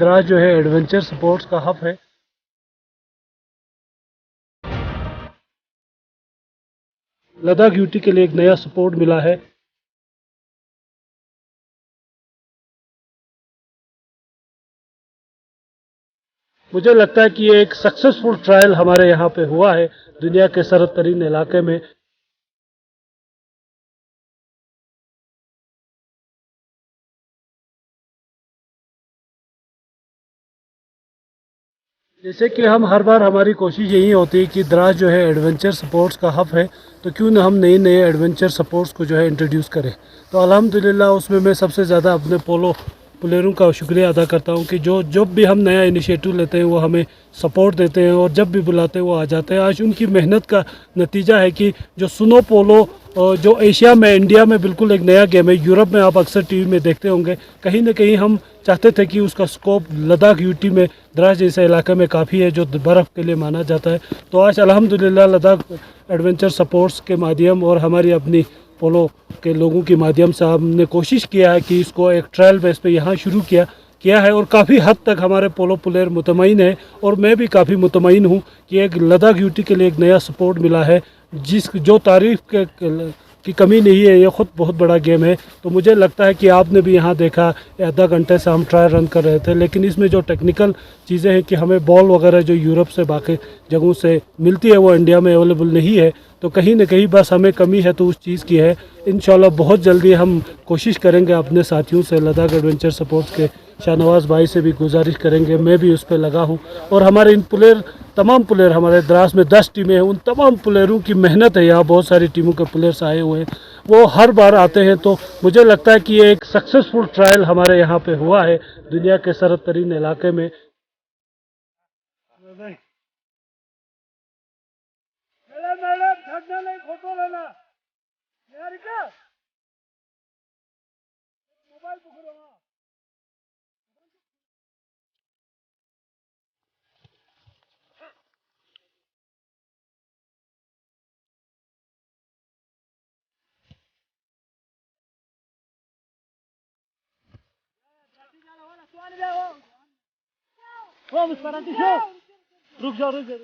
द्रास जो है adventure sports का हब है। लद्दाख यूटी के लिए एक नया सपोर्ट मिला है। मुझे लगता है कि ये एक सक्सेसफुल ट्रायल हमारे यहाँ पे हुआ है दुनिया के सरद तरीन इलाके में। जैसे कि हम हर बार हमारी कोशिश यही होती है कि द्रास जो है एडवेंचर स्पोर्ट्स का हब है, तो क्यों ना हम नए नए एडवेंचर स्पोर्ट्स को जो है इंट्रोड्यूस करें। तो अल्हम्दुलिल्लाह उसमें मैं सबसे ज़्यादा अपने पोलो प्लेयरों का शुक्रिया अदा करता हूँ कि जो जब भी हम नया इनिशिएटिव लेते हैं वो हमें सपोर्ट देते हैं और जब भी बुलाते हैं वो आ जाते हैं। आज उनकी मेहनत का नतीजा है कि जो स्नो पोलो जो एशिया में इंडिया में बिल्कुल एक नया गेम है, यूरोप में आप अक्सर टीवी में देखते होंगे, कहीं ना कहीं हम चाहते थे कि उसका स्कोप लद्दाख यूटी में द्रास जैसे इलाके में काफ़ी है जो बर्फ़ के लिए माना जाता है। तो आज अल्हम्दुलिल्लाह लद्दाख एडवेंचर स्पोर्ट्स के माध्यम और हमारी अपनी पोलो के लोगों के माध्यम से हमने कोशिश किया है कि इसको एक ट्रायल बेस पे यहाँ शुरू किया है और काफ़ी हद तक हमारे पोलो प्लेयर मुतमईन है और मैं भी काफ़ी मुतमईन हूँ कि एक लद्दाख यूटी के लिए एक नया सपोर्ट मिला है जिस जो तारीफ़ की कमी नहीं है। ये ख़ुद बहुत बड़ा गेम है। तो मुझे लगता है कि आपने भी यहाँ देखा आधा घंटे से हम ट्रायल रन कर रहे थे, लेकिन इसमें जो टेक्निकल चीज़ें हैं कि हमें बॉल वगैरह जो यूरोप से बाकी जगहों से मिलती है वो इंडिया में अवेलेबल नहीं है, तो कहीं ना कहीं बस हमें कमी है तो उस चीज़ की है। इंशाल्लाह बहुत जल्दी हम कोशिश करेंगे अपने साथियों से, लद्दाख एडवेंचर स्पोर्ट्स के शाहनवाज़ भाई से भी गुजारिश करेंगे, मैं भी उस पर लगा हूँ। और हमारे इन प्लेयर तमाम प्लेयर हमारे द्रास में 10 टीमें हैं, उन तमाम प्लेयरों की मेहनत है। यहाँ बहुत सारी टीमों के प्लेयर्स आए हुए हैं, वो हर बार आते हैं। तो मुझे लगता है कि ये एक सक्सेसफुल ट्रायल हमारे यहाँ पे हुआ है दुनिया के सरद तरीन इलाके में। फोटो लेना मोबाइल पकड़ो। रुक जाओ रुक जाओ।